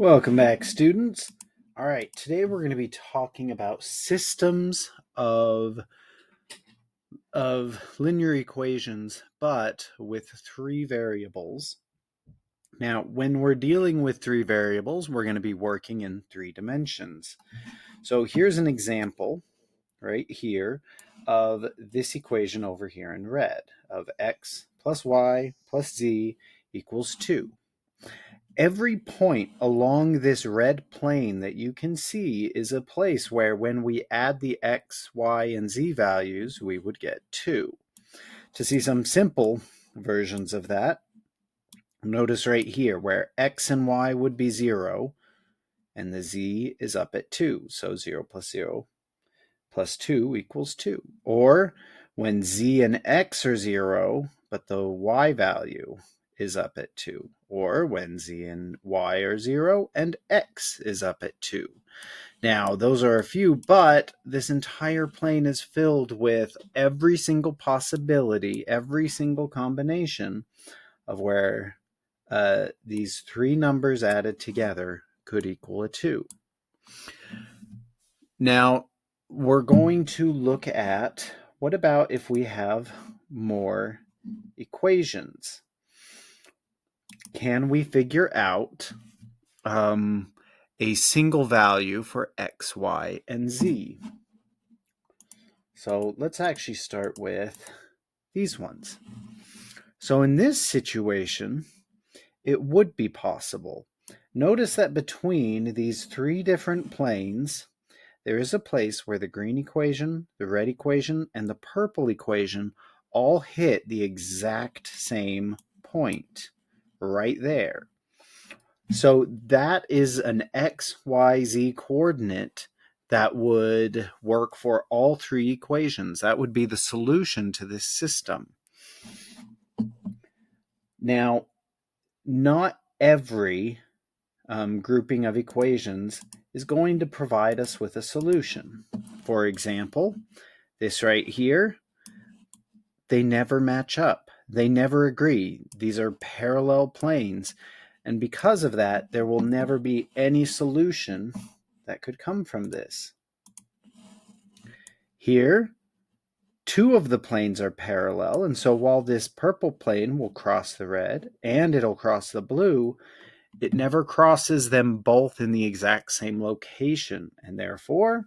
Welcome back, students. All right, today we're going to be talking about systems of linear equations, but with three variables. Now, when we're dealing with three variables, we're going to be working in three dimensions. So here's an example right here of this equation over here in red of x plus y plus z equals 2. Every point along this red plane that you can see is a place where when we add the x, y, and z values, we would get 2. To see some simple versions of that, notice right here where x and y would be 0, and the z is up at 2. So 0 plus 2 equals 2. Or when z and x are 0, but the y value is up at 2. Or when z and y are 0 and x is up at 2. Now, those are a few, but this entire plane is filled with every single possibility, every single combination of where these three numbers added together could equal a 2. Now, we're going to look at what about if we have more equations? Can we figure out a single value for x, y, and z? So let's actually start with these ones. So in this situation, it would be possible. Notice that between these three different planes, there is a place where the green equation, the red equation, and the purple equation all hit the exact same point right there. So that is an x, y, z coordinate that would work for all three equations. That would be the solution to this system. Now, not every grouping of equations is going to provide us with a solution. For example, this right here, they never match up. They never agree. These are parallel planes. And because of that, there will never be any solution that could come from this. Here, two of the planes are parallel, and so while this purple plane will cross the red and it'll cross the blue, it never crosses them both in the exact same location, and therefore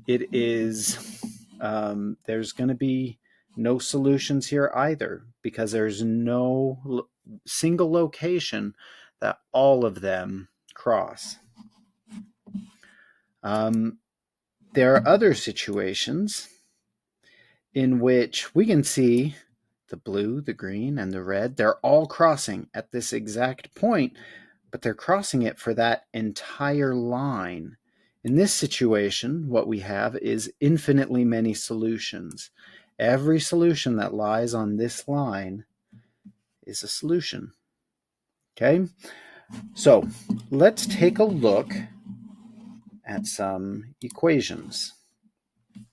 it is there's going to be no solutions here either, because there's no single location that all of them cross. There are other situations in which we can see the blue, the green, and the red. They're all crossing at this exact point, but they're crossing it for that entire line. In this situation, what we have is infinitely many solutions. Every solution that lies on this line is a solution. Okay? So let's take a look at some equations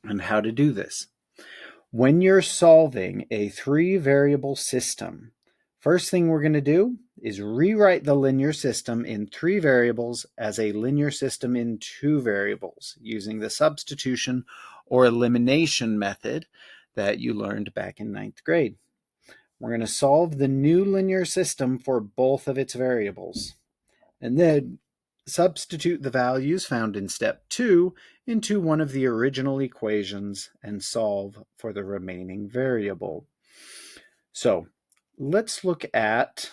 and how to do this. When you're solving a three-variable system, first thing we're going to do is rewrite the linear system in three variables as a linear system in two variables using the substitution or elimination method that you learned back in ninth grade. We're going to solve the new linear system for both of its variables, and then substitute the values found in step 2 into one of the original equations and solve for the remaining variable. So let's look at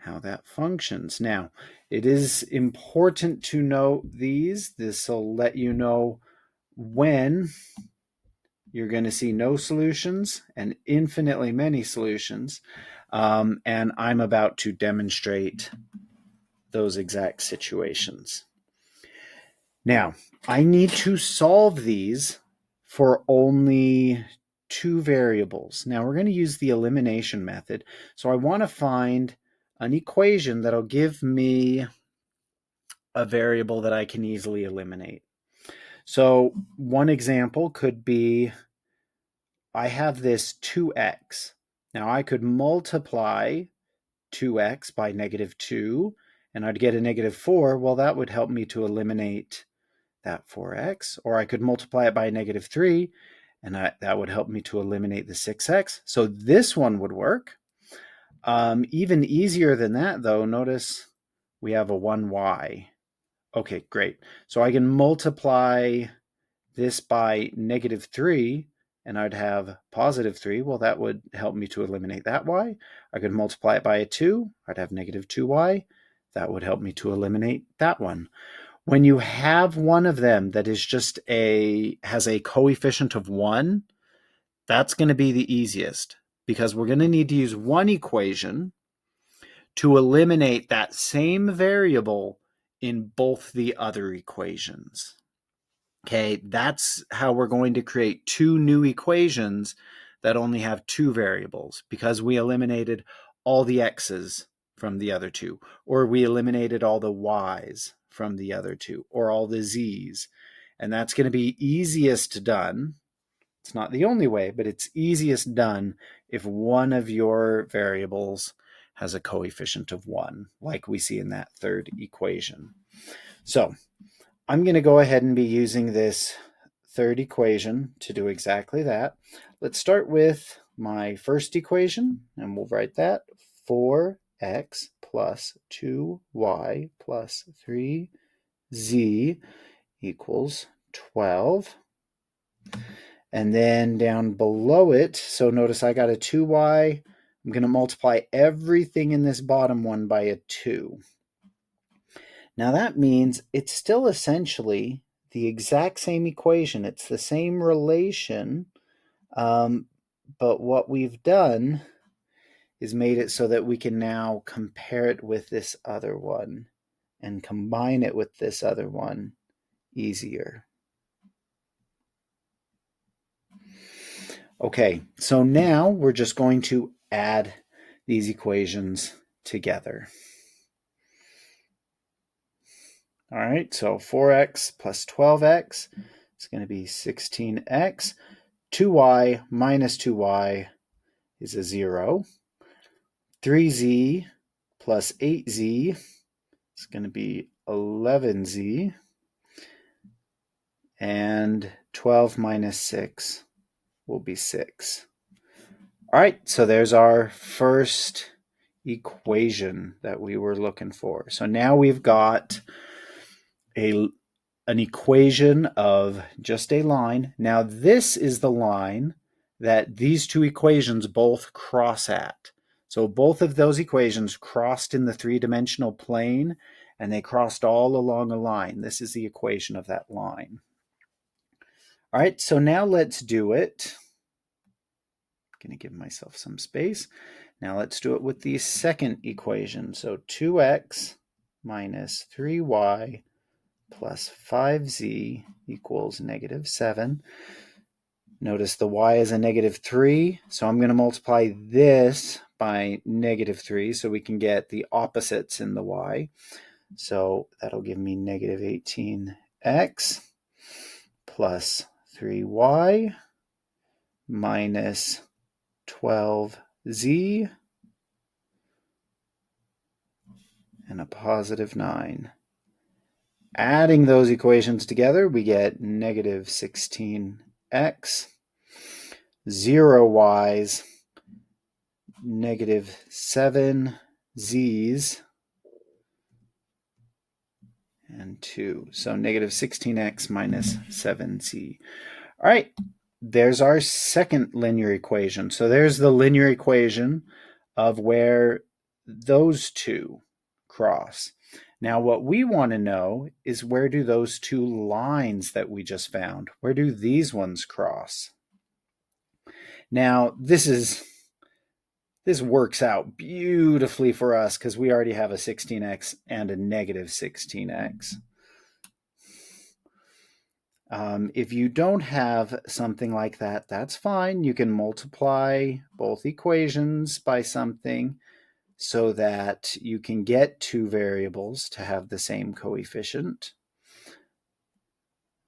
how that functions. Now, it is important to note these. This will let you know when you're going to see no solutions and infinitely many solutions. And I'm about to demonstrate those exact situations. Now, I need to solve these for only two variables. Now, we're going to use the elimination method. So I want to find an equation that'll give me a variable that I can easily eliminate. So one example could be I have this 2x. Now I could multiply 2x by negative 2, and I'd get a -4, well, that would help me to eliminate that 4x. Or I could multiply it by a -3, and that would help me to eliminate the 6x. So this one would work. Even easier than that, though, notice we have a 1y. Okay, great. So I can multiply this by -3, and I'd have +3. Well, that would help me to eliminate that y. I could multiply it by a 2. I'd have -2y. That would help me to eliminate that one. When you have one of them that is just has a coefficient of 1, that's going to be the easiest, because we're going to need to use one equation to eliminate that same variable in both the other equations. Okay, that's how we're going to create two new equations that only have two variables, because we eliminated all the x's from the other two, or we eliminated all the y's from the other two, or all the z's. And that's going to be easiest done. It's not the only way, but it's easiest done if one of your variables has a coefficient of 1, like we see in that third equation. So I'm going to go ahead and be using this third equation to do exactly that. Let's start with my first equation, and we'll write that. 4x plus 2y plus 3z equals 12. And then down below it, so notice I got a 2y. I'm going to multiply everything in this bottom one by a 2. Now that means it's still essentially the exact same equation. It's the same relation, but what we've done is made it so that we can now compare it with this other one and combine it with this other one easier. Okay, so now we're just going to add these equations together. All right, so 4x plus 12x is going to be 16x. 2y minus 2y is a 0. 3z plus 8z is going to be 11z. And 12 minus 6 will be 6. All right, so there's our first equation that we were looking for. So now we've got an equation of just a line. Now this is the line that these two equations both cross at. So both of those equations crossed in the three-dimensional plane, and they crossed all along a line. This is the equation of that line. All right, so now let's do it. I'm going to give myself some space. Now let's do it with the second equation. So 2x minus 3y plus 5z equals -7. Notice the y is a -3, so I'm going to multiply this by -3 so we can get the opposites in the y. So that'll give me -18x plus 3y minus 12z and a +9. Adding those equations together, we get -16x, 0y's, -7z's, and 2. So -16x minus 7z. All right, there's our second linear equation. So there's the linear equation of where those two cross. Now what we want to know is, where do those two lines that we just found, where do these ones cross? Now this works out beautifully for us because we already have a 16x and a -16x. If you don't have something like that, that's fine. You can multiply both equations by something so that you can get two variables to have the same coefficient.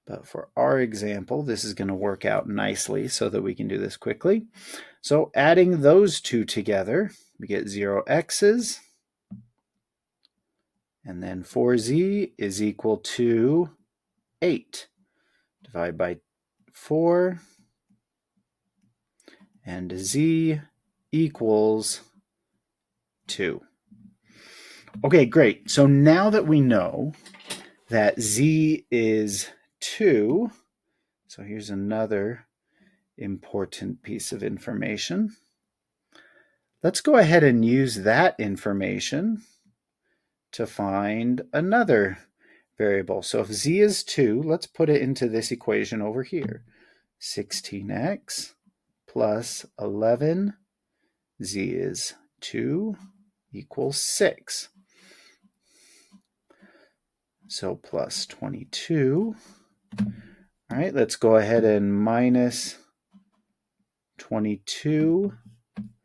But for our example, this is going to work out nicely so that we can do this quickly. So adding those two together, we get 0x's And then 4z is equal to 8. Divide by 4, and z equals 2. Okay, great. So now that we know that z is 2, so here's another important piece of information. Let's go ahead and use that information to find another variable. So if z is 2, let's put it into this equation over here. 16x plus 11, z is 2, equals 6. So plus 22. All right, let's go ahead and minus 22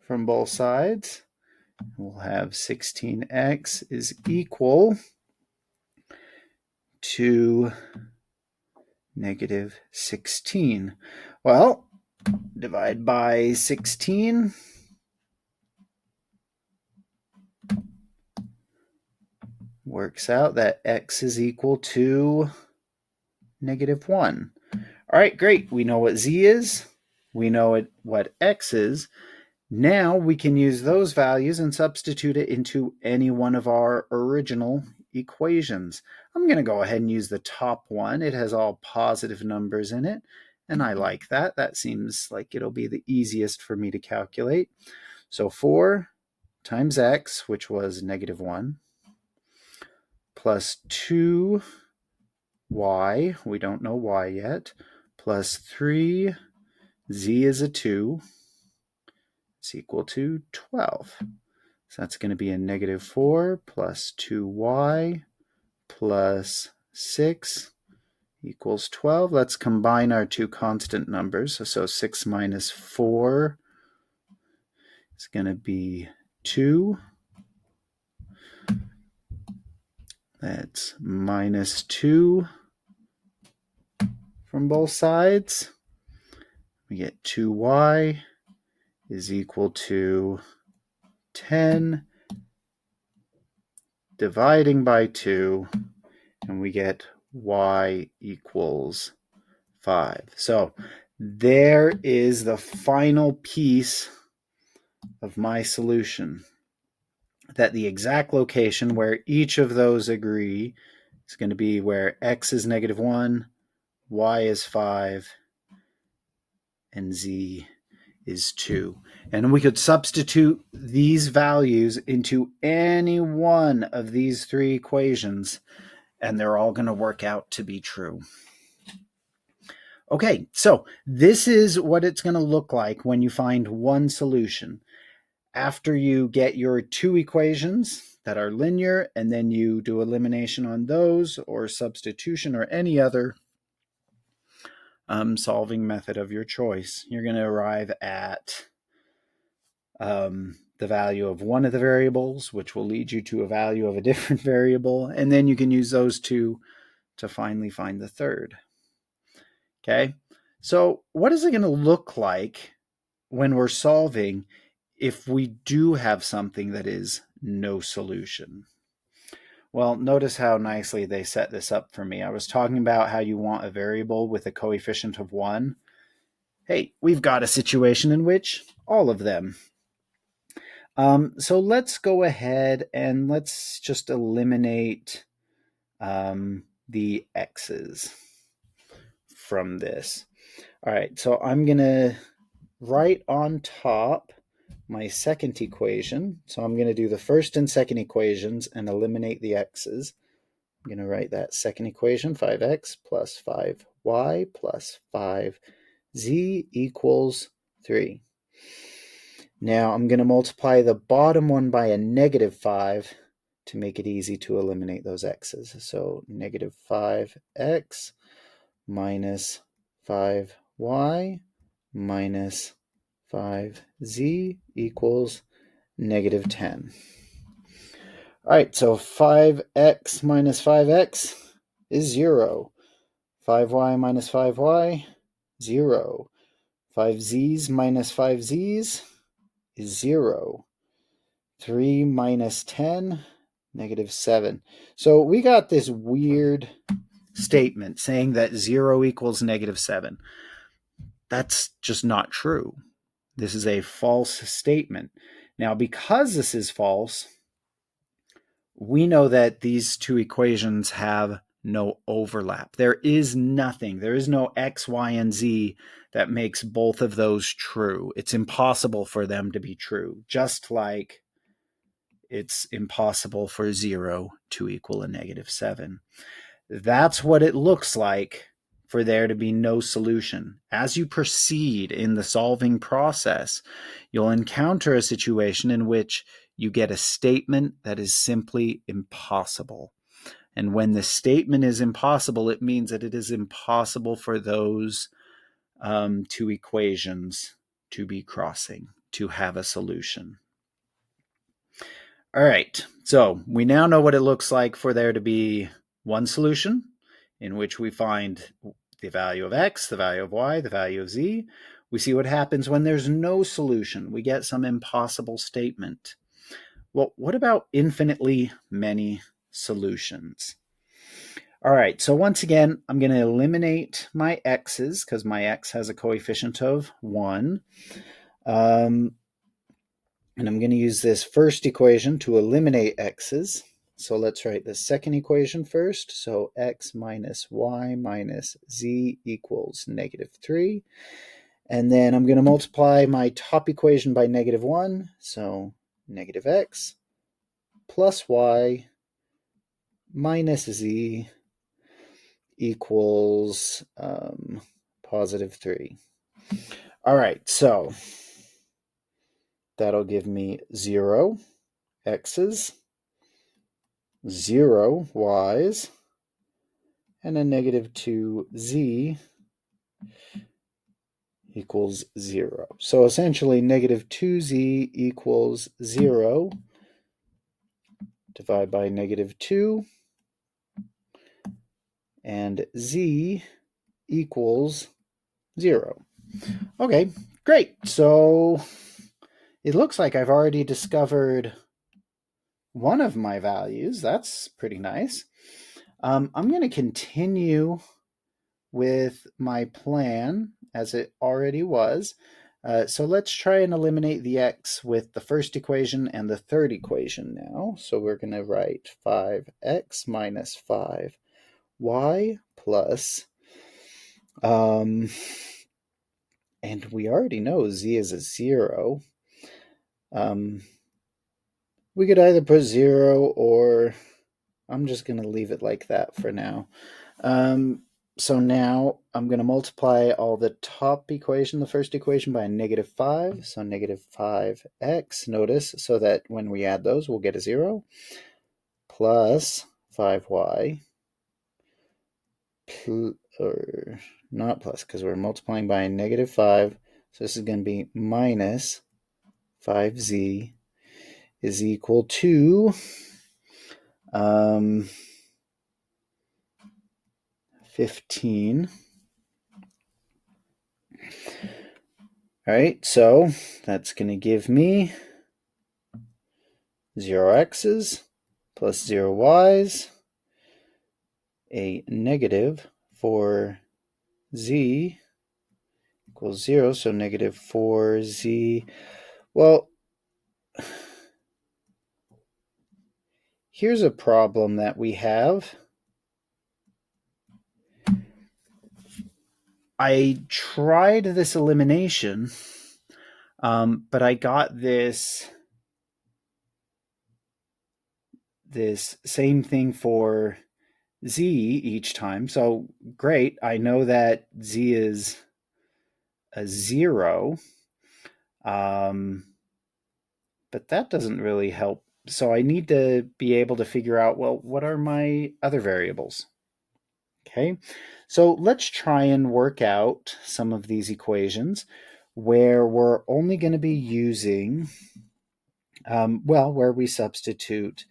from both sides. We'll have 16x is equal to negative 16. Well, divide by 16. Works out that x is equal to negative 1. All right, great. We know what z is. We know what x is. Now we can use those values and substitute it into any one of our original equations. I'm going to go ahead and use the top one. It has all positive numbers in it, and I like that. That seems like it'll be the easiest for me to calculate. So 4 times x, which was negative 1, plus 2y, we don't know y yet, plus 3, z is a 2, is equal to 12. So that's going to be a negative 4 plus 2y plus 6 equals 12. Let's combine our two constant numbers. So 6 minus 4 is going to be 2. That's minus 2 from both sides. We get 2y is equal to 10 dividing by 2, and we get y equals 5. So there is the final piece of my solution, that the exact location where each of those agree is going to be where x is negative 1, y is 5, and z is 2. And we could substitute these values into any one of these three equations, and they're all going to work out to be true. Okay, so this is what it's going to look like when you find one solution. After you get your two equations that are linear, and then you do elimination on those, or substitution, or any other solving method of your choice, you're going to arrive at the value of one of the variables, which will lead you to a value of a different variable, and then you can use those two to finally find the third. Okay, so what is it going to look like when we're solving if we do have something that is no solution? Well, notice how nicely they set this up for me. I was talking about how you want a variable with a coefficient of 1. Hey, we've got a situation in which all of them. So let's go ahead and let's just eliminate the x's from this. All right, so I'm going to write on top my second equation. So I'm going to do the first and second equations and eliminate the x's. I'm going to write that second equation, 5x plus 5y plus 5z equals 3. Now I'm going to multiply the bottom one by a negative 5 to make it easy to eliminate those x's. So negative 5x minus 5y minus 5z equals negative 10. All right, so 5x minus 5x is 0. 5y minus 5y, 0. 5z's minus 5z's is 0. 3 minus 10 negative 7. So we got this weird statement saying that 0 equals negative 7. That's just not true. This is a false statement. Now, because this is false, we know that these two equations have no overlap. There is nothing, there is no x, y, and z that makes both of those true. It's impossible for them to be true, just like it's impossible for 0 to equal a negative 7. That's what it looks like for there to be no solution. As you proceed in the solving process, you'll encounter a situation in which you get a statement that is simply impossible. And when the statement is impossible, it means that it is impossible for those two equations to be crossing, to have a solution. All right, so we now know what it looks like for there to be one solution in which we find the value of x, the value of y, the value of z. We see what happens when there's no solution. We get some impossible statement. Well, what about infinitely many solutions? All right, so once again, I'm going to eliminate my x's because my x has a coefficient of 1. And I'm going to use this first equation to eliminate x's. So let's write the second equation first. So x minus y minus z equals negative 3. And then I'm going to multiply my top equation by negative 1. So negative x plus y minus z equals positive 3. All right, so that'll give me 0 x's, 0 y's, and a negative 2z equals 0. So essentially negative 2z equals 0. Divide by negative 2. And z equals 0. Okay, great. So it looks like I've already discovered one of my values. That's pretty nice. I'm going to continue with my plan as it already was. So let's try and eliminate the x with the first equation and the third equation now. So we're going to write 5x minus 5y plus, and we already know z is a 0. We could either put 0 or I'm just going to leave it like that for now. So now I'm going to multiply all the top equation, the first equation, by a negative 5. So negative 5x, notice, so that when we add those, we'll get a 0, plus 5y, or not plus, because we're multiplying by a negative 5. So this is going to be minus 5z is equal to 15. All right, so that's going to give me 0 x's plus 0 y's, a negative 4z equals 0, so negative 4z. Well, here's a problem that we have. I tried this elimination, but I got this same thing for z each time. So great, I know that z is a 0, but that doesn't really help. So I need to be able to figure out, well, what are my other variables? Okay, so let's try and work out some of these equations where we're only going to be using, where we substitute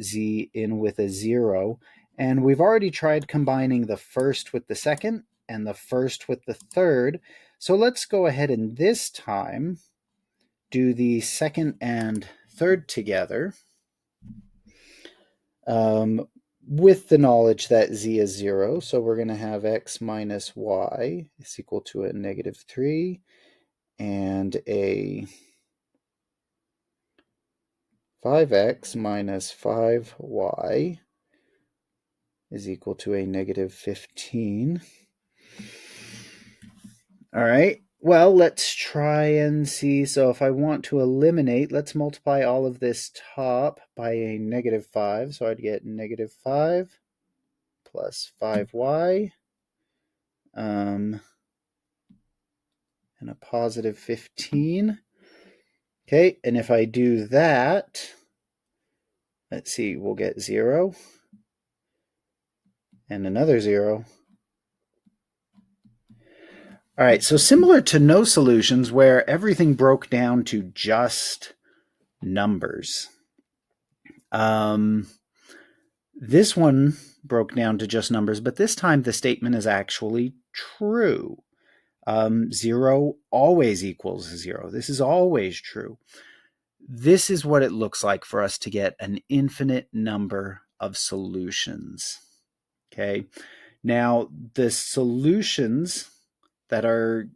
z in with a 0. And we've already tried combining the first with the second and the first with the third. So let's go ahead and this time do the second and third together. with the knowledge that z is 0. So we're going to have x minus y is equal to a negative 3 and a 5x minus 5y is equal to a negative 15. All right, well, let's try and see. So if I want to eliminate, let's multiply all of this top by a negative 5. So I'd get negative 5 plus 5y and a positive 15. Okay, and if I do that, let's see, we'll get 0 and another 0. All right, so similar to no solutions where everything broke down to just numbers. This one broke down to just numbers, but this time the statement is actually true. 0 always equals 0. This is always true. This is what it looks like for us to get an infinite number of solutions. Okay. Now, the solutions that are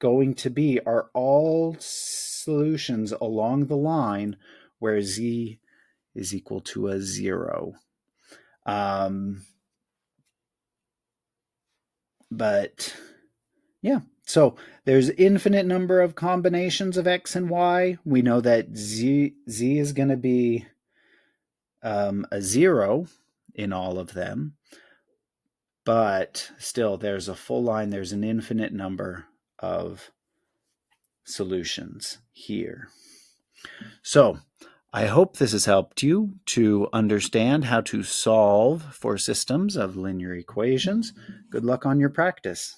going to be are all solutions along the line where z is equal to a 0. But yeah, so there's infinite number of combinations of x and y. We know that z is going to be a 0 in all of them. But still, there's a full line. There's an infinite number of solutions here. So I hope this has helped you to understand how to solve for systems of linear equations. Good luck on your practice.